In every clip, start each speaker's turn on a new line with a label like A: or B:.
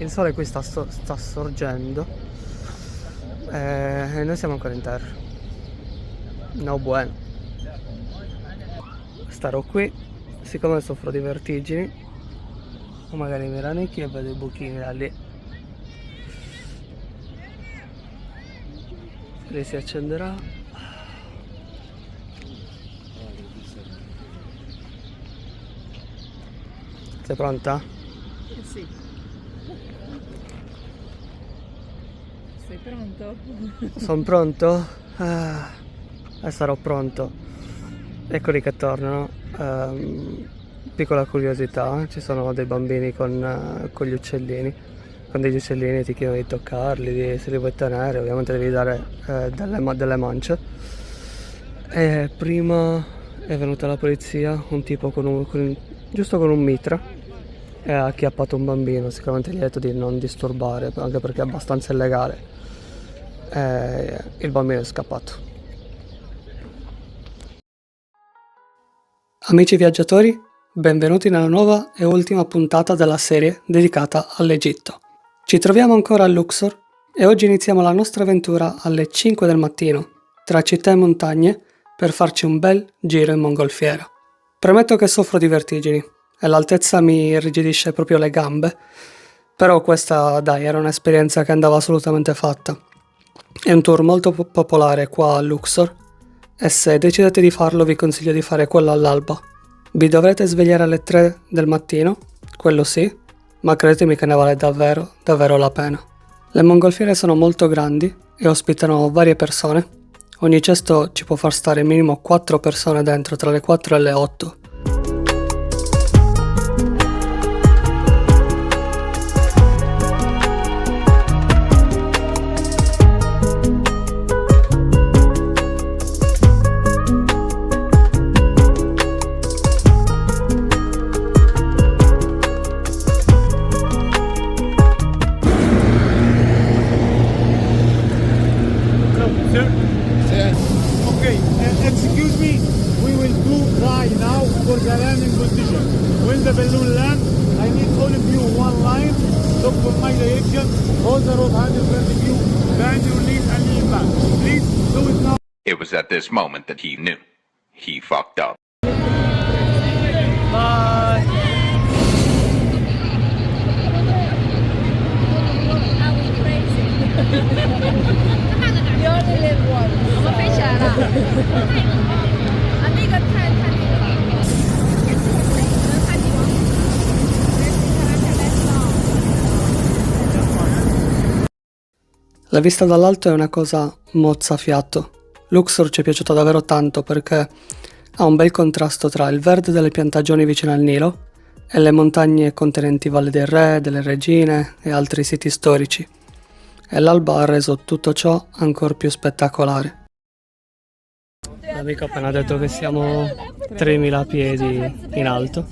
A: Il sole qui sta sorgendo e noi siamo ancora in terra. No bueno. Starò qui, siccome soffro di vertigini, o magari mi rannicchio e vedo i buchini da lì. Lì si accenderà. Sei pronta?
B: Sì. Sei pronto?
A: Sono pronto? E sarò pronto. Eccoli che tornano. Piccola curiosità, ci sono dei bambini con gli uccellini. Con degli uccellini ti chiedono di toccarli, se li vuoi tenere, ovviamente devi dare delle mance. E prima è venuta la polizia, un tipo giusto con un mitra, e ha acchiappato un bambino, sicuramente gli ha detto di non disturbare, anche perché è abbastanza illegale. E il bambino è scappato. Amici viaggiatori, benvenuti nella nuova e ultima puntata della serie dedicata all'Egitto. Ci troviamo ancora a Luxor e oggi iniziamo la nostra avventura alle 5 del mattino, tra città e montagne, per farci un bel giro in mongolfiera. Premetto che soffro di vertigini e l'altezza mi irrigidisce proprio le gambe, però questa, dai, era un'esperienza che andava assolutamente fatta. È un tour molto popolare qua a Luxor e se decidete di farlo vi consiglio di fare quello all'alba. Vi dovrete svegliare alle 3 del mattino, quello sì, ma credetemi che ne vale davvero, davvero la pena. Le mongolfiere sono molto grandi e ospitano varie persone. Ogni cesto ci può far stare minimo 4 persone dentro, tra le 4 e le 8.
C: Okay, excuse me, we will do try now for the landing position. When the balloon lands, I need all of you one line, look for my direction, hold the rope hand in front of you, bend your knees and lean back. Please do it now.
D: It was at this moment that he knew. He fucked up.
A: Bye!
B: You only live once. 我们飞起来了。啊，那个太那个了。能看清吗？La
A: vista dall'alto è una cosa mozzafiato. Luxor ci è piaciuta davvero tanto perché ha un bel contrasto tra il verde delle piantagioni vicino al Nilo e le montagne contenenti Valle del Re, delle Regine e altri siti storici. E l'alba ha reso tutto ciò ancora più spettacolare. L'amico ha appena detto che siamo 3000 piedi in alto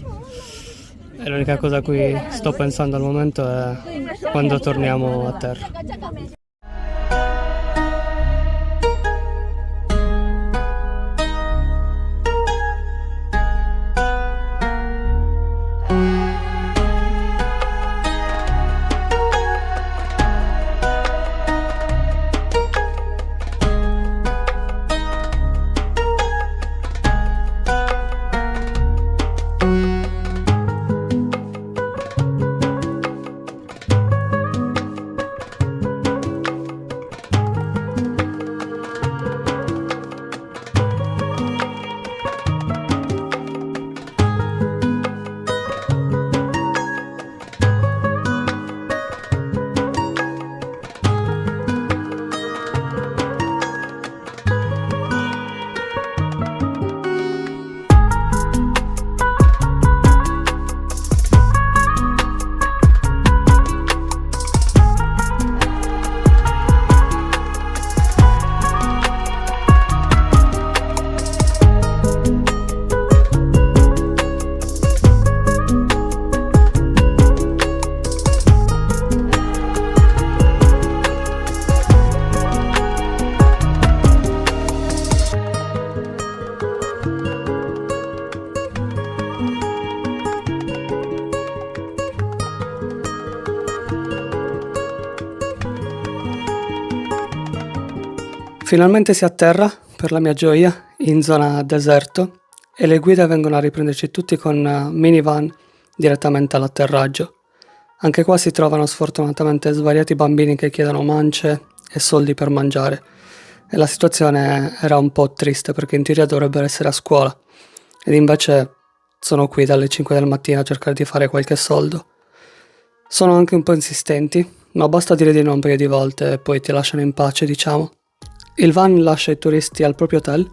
A: e l'unica cosa a cui sto pensando al momento è quando torniamo a terra. Finalmente si atterra, per la mia gioia, in zona deserto e le guide vengono a riprenderci tutti con minivan direttamente all'atterraggio. Anche qua si trovano sfortunatamente svariati bambini che chiedono mance e soldi per mangiare e la situazione era un po' triste perché in teoria dovrebbero essere a scuola ed invece sono qui dalle 5 del mattino a cercare di fare qualche soldo. Sono anche un po' insistenti, ma basta dire di no un paio di volte e poi ti lasciano in pace, diciamo. Il van lascia i turisti al proprio hotel,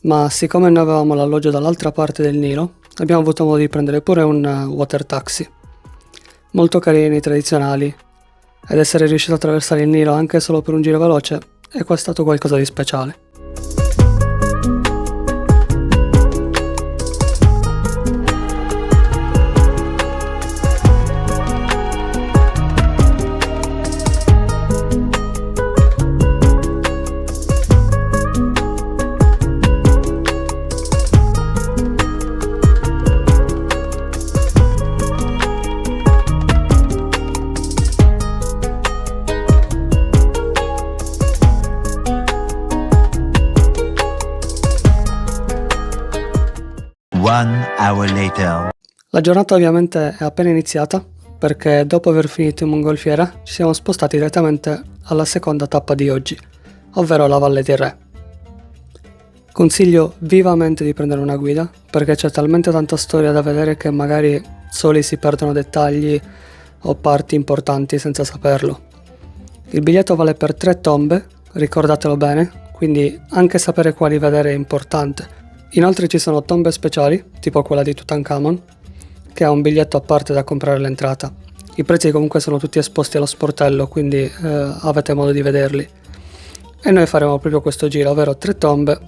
A: ma siccome noi avevamo l'alloggio dall'altra parte del Nilo, abbiamo avuto modo di prendere pure un water taxi. Molto carini, tradizionali, ed essere riuscito a attraversare il Nilo anche solo per un giro veloce è qua stato qualcosa di speciale.
E: One hour later.
A: La giornata ovviamente è appena iniziata perché dopo aver finito in mongolfiera ci siamo spostati direttamente alla seconda tappa di oggi, ovvero la Valle del Re. Consiglio vivamente di prendere una guida perché c'è talmente tanta storia da vedere che magari soli si perdono dettagli o parti importanti senza saperlo. Il biglietto vale per 3 tombe, ricordatelo bene, quindi anche sapere quali vedere è importante. Inoltre ci sono tombe speciali, tipo quella di Tutankhamon, che ha un biglietto a parte da comprare all'entrata. I prezzi comunque sono tutti esposti allo sportello, quindi avete modo di vederli. E noi faremo proprio questo giro, ovvero 3 tombe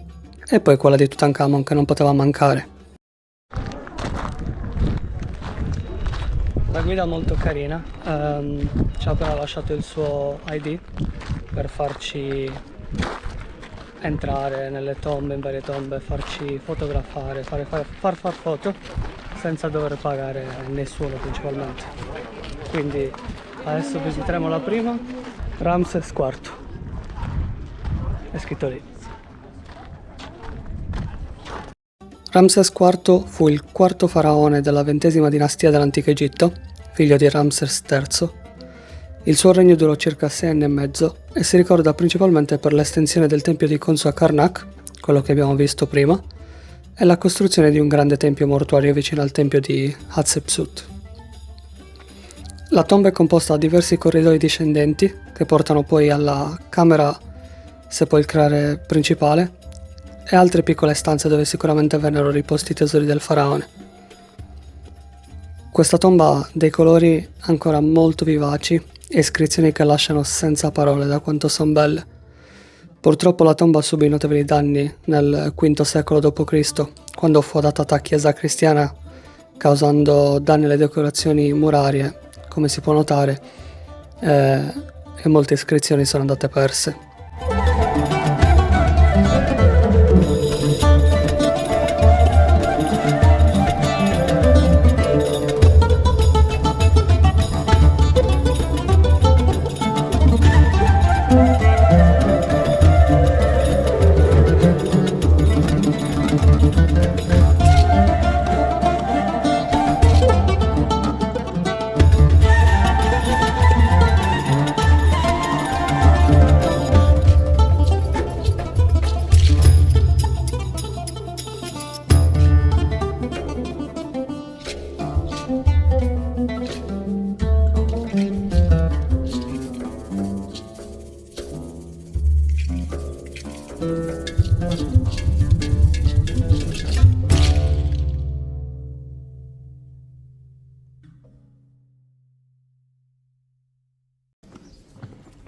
A: e poi quella di Tutankhamon che non poteva mancare. La guida è molto carina, ci ha appena lasciato il suo ID per farci entrare nelle tombe, in varie tombe, farci fotografare, far foto senza dover pagare nessuno principalmente. Quindi adesso visiteremo la prima, Ramses IV, è scritto lì. Ramses IV fu il quarto faraone della XX dinastia dell'antico Egitto, figlio di Ramses III. Il suo regno durò circa 6 anni e mezzo e si ricorda principalmente per l'estensione del tempio di Khonsu a Karnak, quello che abbiamo visto prima, e la costruzione di un grande tempio mortuario vicino al tempio di Hatshepsut. La tomba è composta da diversi corridoi discendenti che portano poi alla camera sepolcrale principale e altre piccole stanze dove sicuramente vennero riposti i tesori del faraone. Questa tomba ha dei colori ancora molto vivaci e iscrizioni che lasciano senza parole da quanto sono belle. Purtroppo la tomba subì notevoli danni nel V secolo d.C., quando fu adattata a chiesa cristiana, causando danni alle decorazioni murarie, come si può notare, e molte iscrizioni sono andate perse.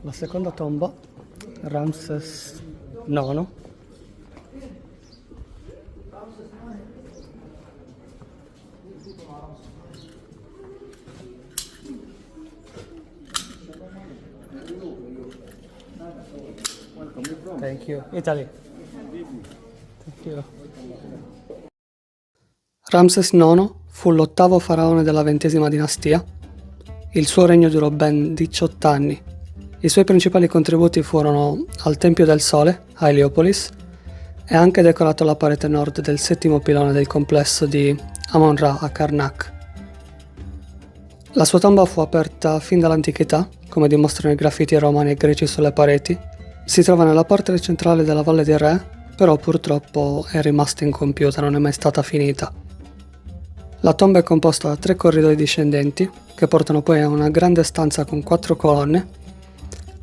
A: La seconda tomba, Ramses IX, Thank you. Italy. Thank you. Ramses IX fu l'8° faraone della XX dinastia. Il suo regno durò ben 18 anni. I suoi principali contributi furono al Tempio del Sole, a Heliopolis, e ha anche decorato la parete nord del settimo pilone del complesso di Amon-Ra a Karnak. La sua tomba fu aperta fin dall'antichità, come dimostrano i graffiti romani e greci sulle pareti. Si trova nella parte centrale della Valle dei Re, però purtroppo è rimasta incompiuta, non è mai stata finita. La tomba è composta da 3 corridoi discendenti, che portano poi a una grande stanza con 4 colonne,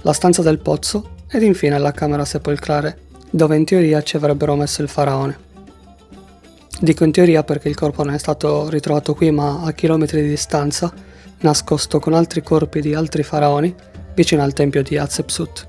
A: la stanza del pozzo ed infine la camera sepolcrale, dove in teoria ci avrebbero messo il faraone. Dico in teoria perché il corpo non è stato ritrovato qui, ma a chilometri di distanza, nascosto con altri corpi di altri faraoni, vicino al tempio di Hatshepsut.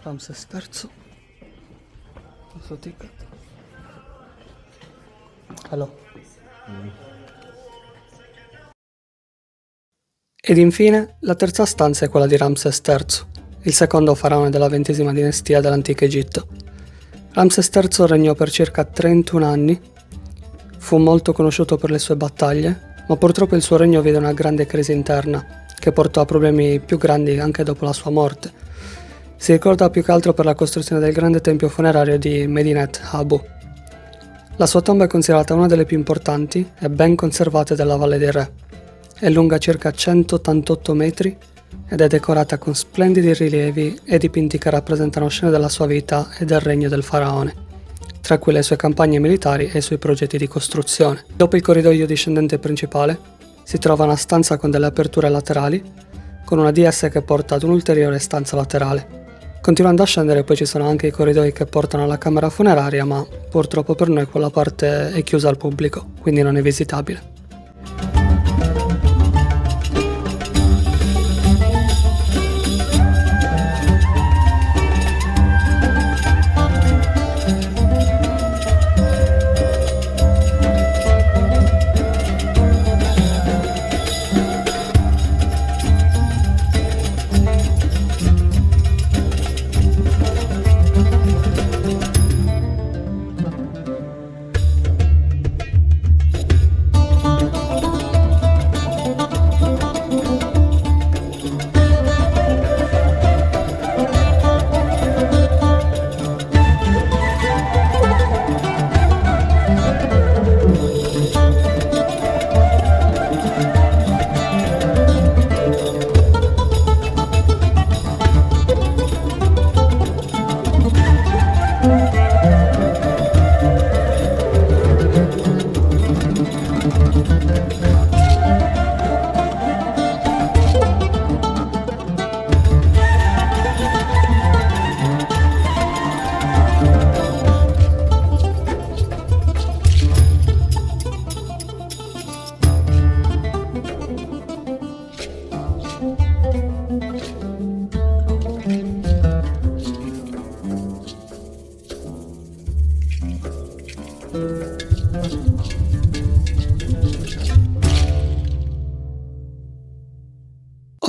A: Ramses III, il suo ticket. Hello. Ed infine la terza stanza è quella di Ramses III, il secondo faraone della XX dinastia dell'antico Egitto. Ramses III regnò per circa 31 anni, fu molto conosciuto per le sue battaglie, ma purtroppo il suo regno vide una grande crisi interna, che portò a problemi più grandi anche dopo la sua morte. Si ricorda più che altro per la costruzione del grande tempio funerario di Medinet Habu. La sua tomba è considerata una delle più importanti e ben conservate della Valle dei Re. È lunga circa 188 metri ed è decorata con splendidi rilievi e dipinti che rappresentano scene della sua vita e del regno del faraone, tra cui le sue campagne militari e i suoi progetti di costruzione. Dopo il corridoio discendente principale si trova una stanza con delle aperture laterali, con una di esse che porta ad un'ulteriore stanza laterale. Continuando a scendere poi ci sono anche i corridoi che portano alla camera funeraria, ma purtroppo per noi quella parte è chiusa al pubblico, quindi non è visitabile.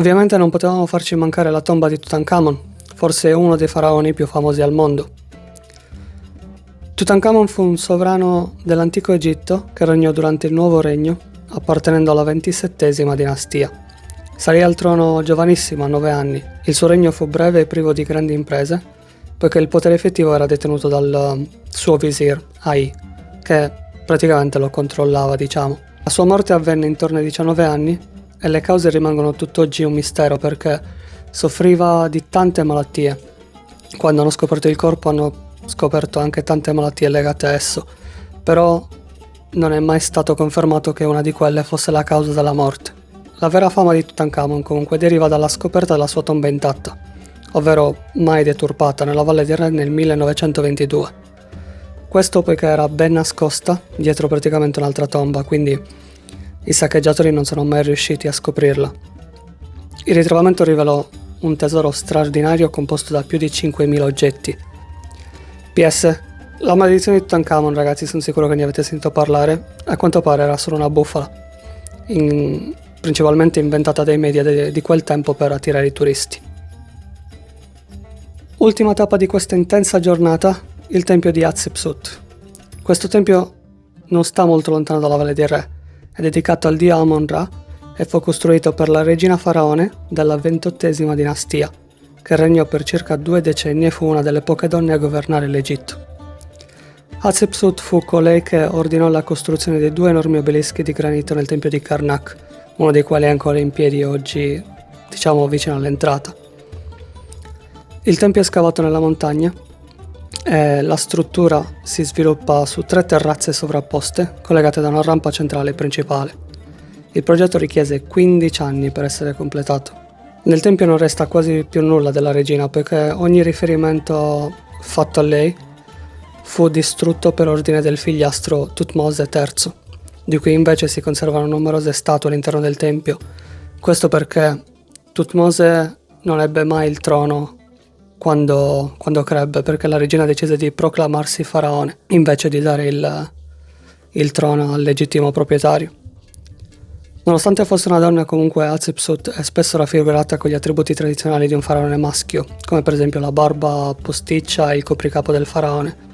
A: Ovviamente non potevamo farci mancare la tomba di Tutankhamon, forse uno dei faraoni più famosi al mondo. Tutankhamon fu un sovrano dell'antico Egitto che regnò durante il Nuovo Regno, appartenendo alla XXVII dinastia. Salì al trono giovanissimo, a 9 anni. Il suo regno fu breve e privo di grandi imprese, poiché il potere effettivo era detenuto dal suo visir, Ai, che praticamente lo controllava, diciamo. La sua morte avvenne intorno ai 19 anni e le cause rimangono tutt'oggi un mistero perché soffriva di tante malattie. Quando hanno scoperto il corpo hanno scoperto anche tante malattie legate a esso, però non è mai stato confermato che una di quelle fosse la causa della morte. La vera fama di Tutankhamon comunque deriva dalla scoperta della sua tomba intatta, ovvero mai deturpata, nella Valle dei Re nel 1922. Questo poiché era ben nascosta dietro praticamente un'altra tomba, quindi I saccheggiatori non sono mai riusciti a scoprirla. Il ritrovamento rivelò un tesoro straordinario composto da più di 5.000 oggetti. PS, la maledizione di Tutankhamon, ragazzi, sono sicuro che ne avete sentito parlare. A quanto pare era solo una bufala, principalmente inventata dai media di quel tempo per attirare i turisti. Ultima tappa di questa intensa giornata, il tempio di Hatshepsut. Questo tempio non sta molto lontano dalla Valle dei Re, è dedicato al dio Amon-Ra e fu costruito per la regina faraone della XXVIII dinastia, che regnò per circa 2 decenni e fu una delle poche donne a governare l'Egitto. Hatshepsut fu colei che ordinò la costruzione dei 2 enormi obelischi di granito nel tempio di Karnak, uno dei quali è ancora in piedi oggi, diciamo vicino all'entrata. Il tempio è scavato nella montagna e la struttura si sviluppa su 3 terrazze sovrapposte collegate da una rampa centrale principale. Il progetto richiese 15 anni per essere completato. Nel tempio non resta quasi più nulla della regina, poiché ogni riferimento fatto a lei fu distrutto per ordine del figliastro Thutmose III, di cui invece si conservano numerose statue all'interno del tempio. Questo perché Thutmose non ebbe mai il trono quando crebbe, perché la regina decise di proclamarsi faraone invece di dare il trono al legittimo proprietario. Nonostante fosse una donna, comunque Hatshepsut è spesso raffigurata con gli attributi tradizionali di un faraone maschio, come per esempio la barba posticcia e il copricapo del faraone.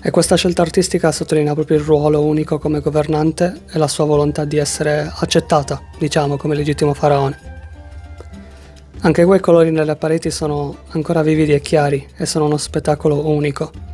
A: E questa scelta artistica sottolinea proprio il ruolo unico come governante e la sua volontà di essere accettata, diciamo, come legittimo faraone. Anche quei colori nelle pareti sono ancora vividi e chiari e sono uno spettacolo unico.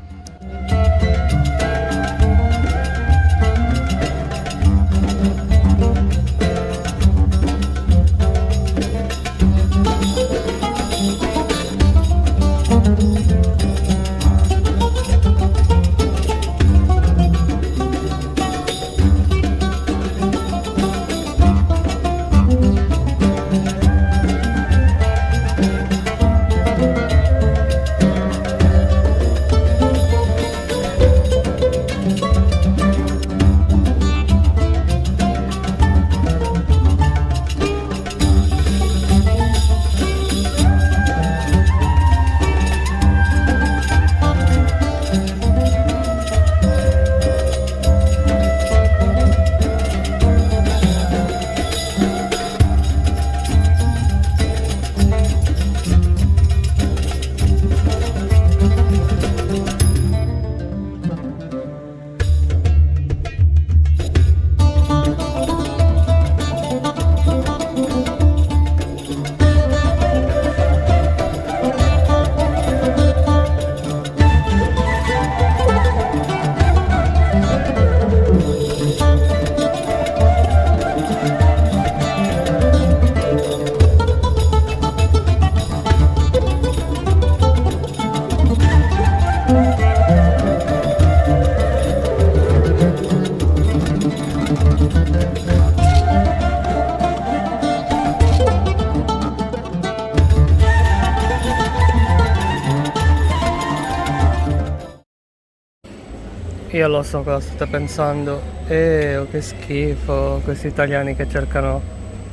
A: Io lo so cosa state pensando. Oh, che schifo, questi italiani che cercano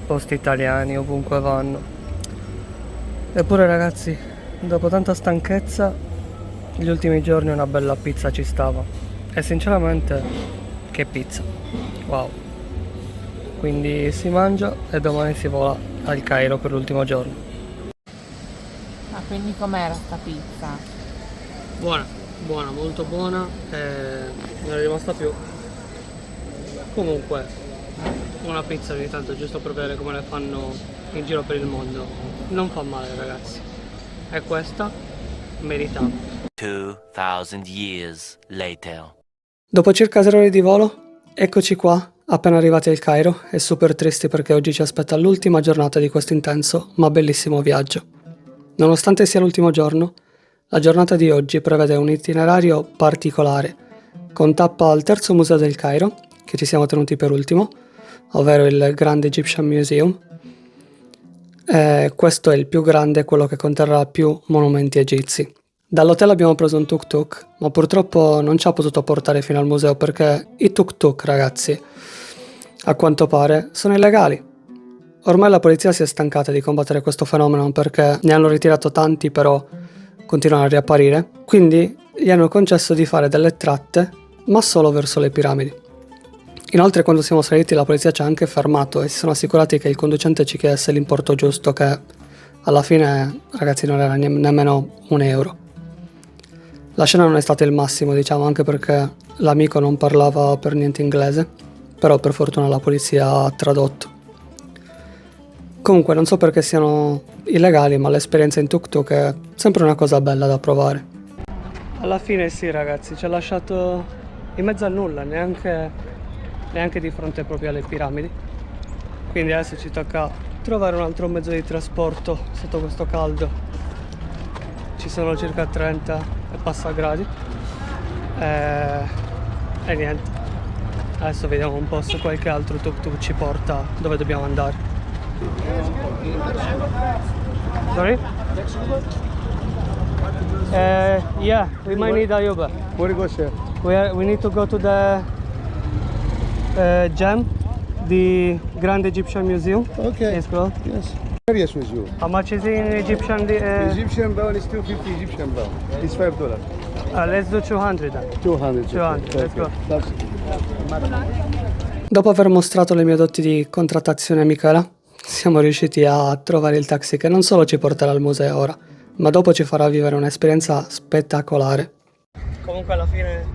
A: posti italiani ovunque vanno. Eppure ragazzi, dopo tanta stanchezza, gli ultimi giorni una bella pizza ci stava. E sinceramente, che pizza. Wow. Quindi si mangia e domani si vola al Cairo per l'ultimo giorno.
B: Ma quindi com'era sta pizza?
A: Buona, molto buona, non è rimasta più. Comunque, una pizza ogni tanto giusto per vedere come le fanno in giro per il mondo. Non fa male ragazzi. E questa merita.
E: 2000 years later.
A: Dopo circa 0 ore di volo, eccoci qua, appena arrivati al Cairo e super tristi perché oggi ci aspetta l'ultima giornata di questo intenso ma bellissimo viaggio. Nonostante sia l'ultimo giorno, la giornata di oggi prevede un itinerario particolare, con tappa al terzo museo del Cairo, che ci siamo tenuti per ultimo, ovvero il Grand Egyptian Museum. Questo è il più grande, quello che conterrà più monumenti egizi. Dall'hotel abbiamo preso un tuk-tuk, ma purtroppo non ci ha potuto portare fino al museo perché i tuk-tuk, ragazzi, A quanto pare sono illegali. Ormai la polizia si è stancata di combattere questo fenomeno perché ne hanno ritirato tanti, però continuano a riapparire, quindi gli hanno concesso di fare delle tratte, ma solo verso le piramidi. Inoltre, quando siamo saliti, la polizia ci ha anche fermato e si sono assicurati che il conducente ci chiedesse l'importo giusto, che alla fine, ragazzi, non era nemmeno €1. La scena non è stata il massimo, diciamo, anche perché l'amico non parlava per niente inglese, però per fortuna la polizia ha tradotto. Comunque non so perché siano illegali, ma l'esperienza in tuk-tuk è sempre una cosa bella da provare. Alla fine sì, ragazzi, ci ha lasciato in mezzo a nulla, neanche di fronte proprio alle piramidi. Quindi adesso ci tocca trovare un altro mezzo di trasporto sotto questo caldo. Ci sono circa 30 e passa gradi. E niente. Adesso vediamo un po' se qualche altro tuk-tuk ci porta dove dobbiamo andare. Sorry? Yeah, we might need a Uber.
C: Where goes here?
A: We need to go to the GEM, the Grand Egyptian Museum.
C: Okay.
A: It's called.
C: Yes. Curious with you.
A: How much is it in Egyptian?
C: Egyptian pound is 250 Egyptian pound. It's $5.
A: Let's do 200 then.
C: 200.
A: 200, let's go.
C: That's
A: Dopo aver mostrato le mie doti di contrattazione a Michela, siamo riusciti a trovare il taxi che non solo ci porterà al museo ora, ma dopo ci farà vivere un'esperienza spettacolare. Comunque alla fine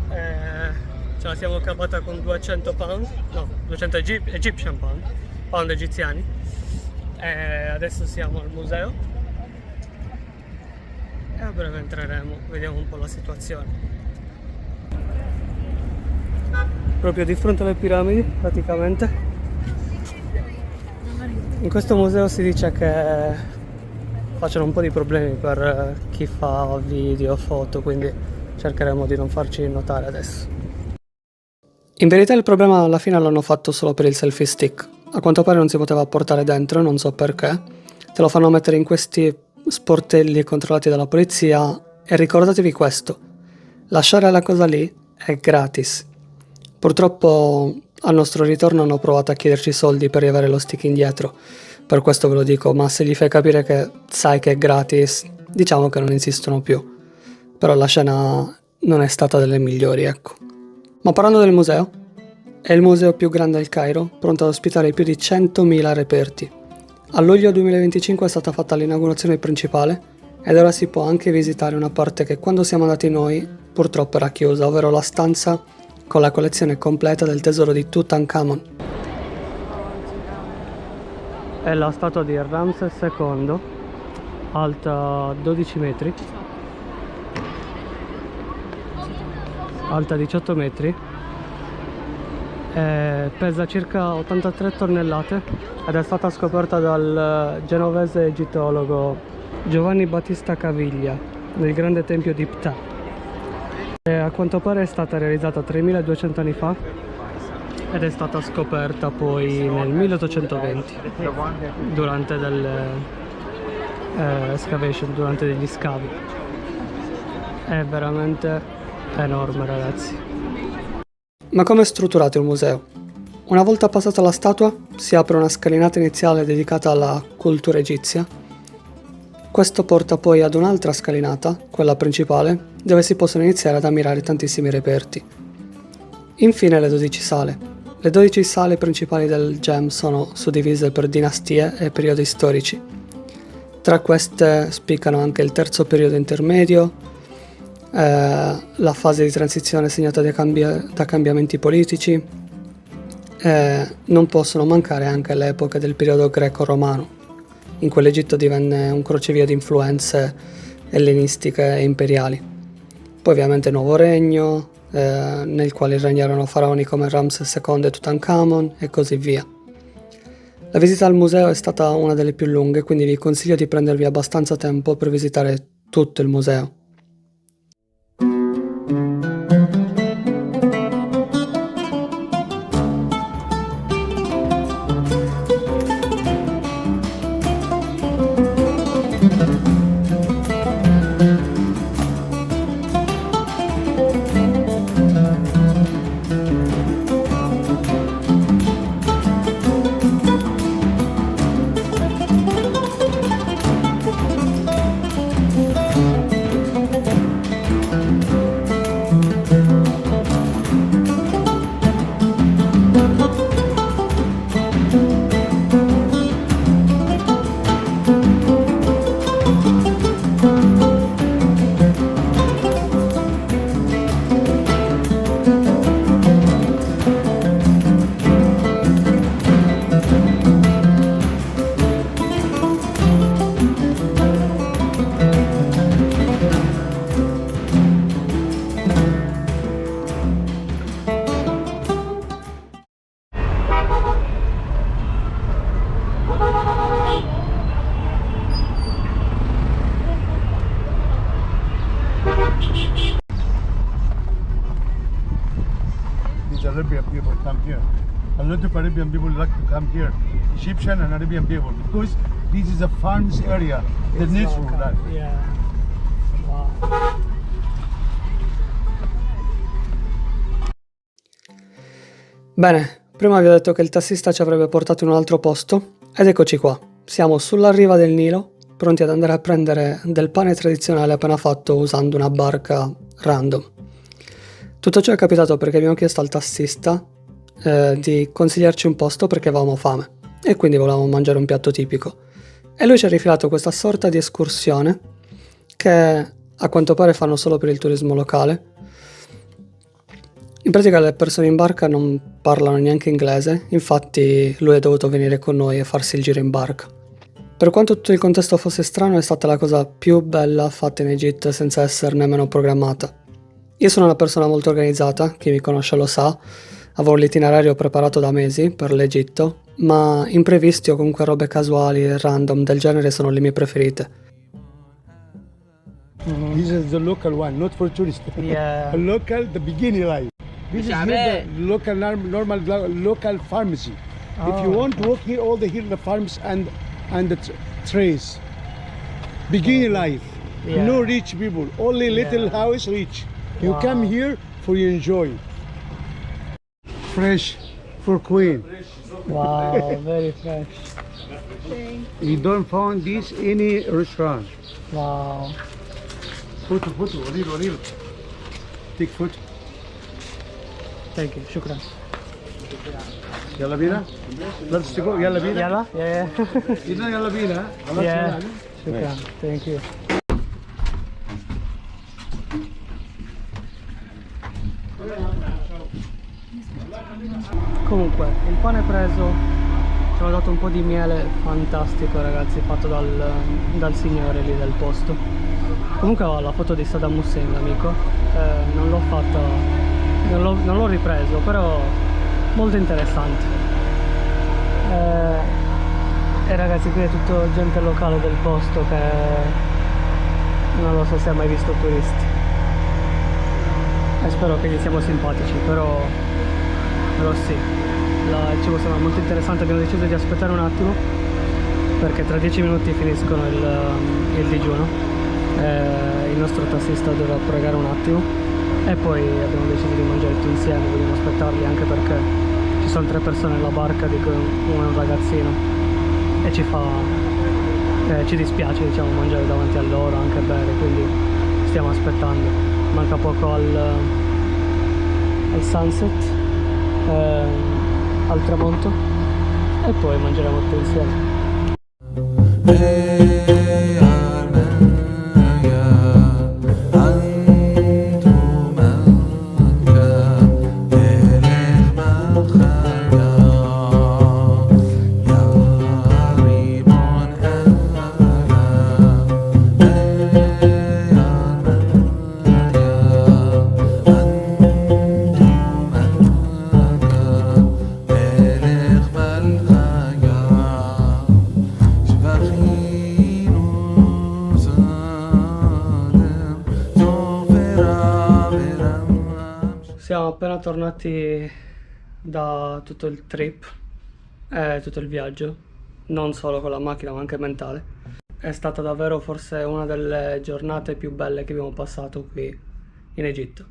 A: ce la siamo cavata con 200 pound, no, 200 Egyptian pound egiziani. Adesso siamo al museo e a breve entreremo, vediamo un po' la situazione. Proprio di fronte alle piramidi, praticamente. In questo museo si dice che facciano un po' di problemi per chi fa video, foto, quindi cercheremo di non farci notare adesso. In verità il problema alla fine l'hanno fatto solo per il selfie stick. A quanto pare non si poteva portare dentro, non so perché. Te lo fanno mettere in questi sportelli controllati dalla polizia e ricordatevi questo: lasciare la cosa lì è gratis. Purtroppo al nostro ritorno hanno provato a chiederci soldi per riavere lo stick indietro, per questo ve lo dico, ma se gli fai capire che sai che è gratis, diciamo che non insistono più. Però la scena non è stata delle migliori, ecco. Ma parlando del museo, è il museo più grande del Cairo, pronto ad ospitare più di 100.000 reperti. A luglio 2025 è stata fatta l'inaugurazione principale ed ora si può anche visitare una parte che quando siamo andati noi purtroppo era chiusa, ovvero la stanza con la collezione completa del tesoro di Tutankhamon. È la statua di Ramses II, alta 12 metri, alta 18 metri, pesa circa 83 tonnellate ed è stata scoperta dal genovese egittologo Giovanni Battista Caviglia nel grande tempio di Ptah. A quanto pare è stata realizzata 3200 anni fa ed è stata scoperta poi nel 1820 durante delle excavation, durante degli scavi. È veramente enorme, ragazzi. Ma come è strutturato il museo? Una volta passata la statua si apre una scalinata iniziale dedicata alla cultura egizia. Questo porta poi ad un'altra scalinata, quella principale, dove si possono iniziare ad ammirare tantissimi reperti. Infine le 12 sale. Le 12 sale principali del GEM sono suddivise per dinastie e periodi storici. Tra queste spiccano anche il terzo periodo intermedio, la fase di transizione segnata da cambiamenti politici, non possono mancare anche le epoche del periodo greco-romano. In quell'Egitto divenne un crocevia di influenze ellenistiche e imperiali. Poi ovviamente il Nuovo Regno, nel quale regnarono faraoni come Ramses II e Tutankhamon e così via. La visita al museo è stata una delle più lunghe, quindi vi consiglio di prendervi abbastanza tempo per visitare tutto il museo.
C: lot of Arabian people like to come here, Egyptian and Arabian people, because this is a farms area, the natural life.
A: Yeah. Wow. Bene, prima vi ho detto che il tassista ci avrebbe portato in un altro posto, ed eccoci qua. Siamo sulla riva del Nilo, pronti ad andare a prendere del pane tradizionale appena fatto usando una barca random. Tutto ciò è capitato perché abbiamo chiesto al tassista di consigliarci un posto perché avevamo fame e quindi volevamo mangiare un piatto tipico. E lui ci ha rifilato questa sorta di escursione che a quanto pare fanno solo per il turismo locale. In pratica le persone in barca non parlano neanche inglese, infatti lui è dovuto venire con noi e farsi il giro in barca. Per quanto tutto il contesto fosse strano, è stata la cosa più bella fatta in Egitto senza essere nemmeno programmata. Io sono una persona molto organizzata, chi mi conosce lo sa, avevo l'itinerario preparato da mesi per l'Egitto, ma imprevisti o comunque robe casuali e random del genere sono le mie preferite.
C: This is the local one, not for tourists.
A: Yeah.
C: A local, the beginning life. This is here the local, normal local pharmacy. If you want to walk here, all the here the farms and the trees. Beginning life.
A: Yeah.
C: No rich people, only little house rich. You
A: Wow.
C: come here for you enjoy. Fresh for queen.
A: Wow, very fresh.
C: You don't find this any restaurant.
A: Wow.
C: Photo, real. Take photo.
A: Thank you, shukran.
C: Yalla bina. Let's go. Yalla bina.
A: Yalla? Yeah,
C: Yalla bina.
A: yeah. Shukran, thank you. Comunque, il pane preso, ci hanno dato un po' di miele, fantastico ragazzi, fatto dal signore lì del posto. Comunque ho la foto di Saddam Hussein, l'amico, non l'ho fatta, non l'ho ripreso, però molto interessante. E ragazzi, qui è tutto gente locale del posto che non lo so se ha mai visto turisti. E spero che gli siamo simpatici, però sì, il cibo sembra molto interessante. Abbiamo deciso di aspettare un attimo perché tra 10 minuti finiscono il digiuno. Il nostro tassista dovrà pregare un attimo e poi abbiamo deciso di mangiare tutti insieme. Vogliamo aspettarli anche perché ci sono 3 persone nella barca, di cui uno è un ragazzino, e ci dispiace, diciamo, mangiare davanti a loro, anche bere, quindi stiamo aspettando. Manca poco al sunset, al tramonto, e poi mangeremo tutti insieme. Siamo appena tornati da tutto il trip, tutto il viaggio, non solo con la macchina ma anche mentale. È stata davvero forse una delle giornate più belle che abbiamo passato qui in Egitto.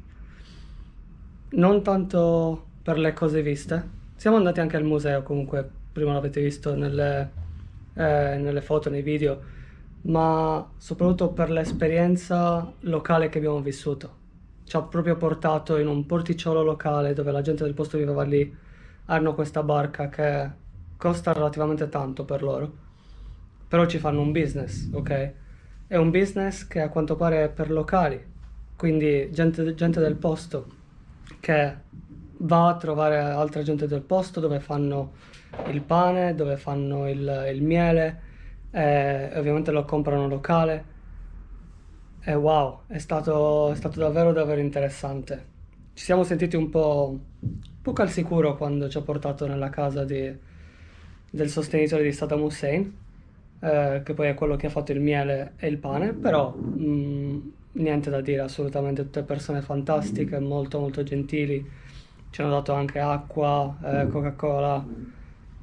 A: Non tanto per le cose viste, siamo andati anche al museo, comunque prima l'avete visto nelle foto, nei video, ma soprattutto per l'esperienza locale che abbiamo vissuto. Ci ha proprio portato in un porticciolo locale dove la gente del posto viveva lì. Hanno questa barca che costa relativamente tanto per loro, però ci fanno un business, ok? È un business che a quanto pare è per locali, quindi gente del posto che va a trovare altra gente del posto dove fanno il pane, dove fanno il miele, e ovviamente lo comprano locale. E wow, è stato davvero interessante. Ci siamo sentiti un po' al sicuro quando ci ha portato nella casa del sostenitore di Saddam Hussein, che poi è quello che ha fatto il miele e il pane, però niente da dire, assolutamente tutte persone fantastiche, molto gentili, ci hanno dato anche acqua, Coca-Cola,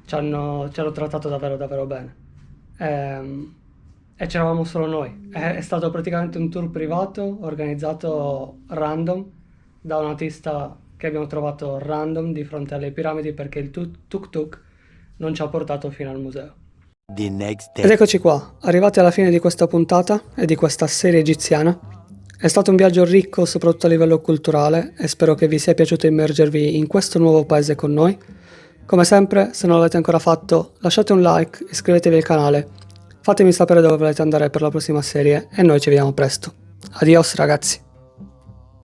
A: ci hanno trattato davvero davvero bene. E c'eravamo solo noi. È stato praticamente un tour privato organizzato random da un autista che abbiamo trovato random di fronte alle piramidi perché il tuk-tuk non ci ha portato fino al museo.
E: The next
A: Ed
E: day.
A: eccoci qua, arrivati alla fine di questa puntata e di questa serie egiziana. È stato un viaggio ricco soprattutto a livello culturale e spero che vi sia piaciuto immergervi in questo nuovo paese con noi. Come sempre, se non l'avete ancora fatto, lasciate un like, iscrivetevi al canale, fatemi sapere dove volete andare per la prossima serie e noi ci vediamo presto. Adios ragazzi!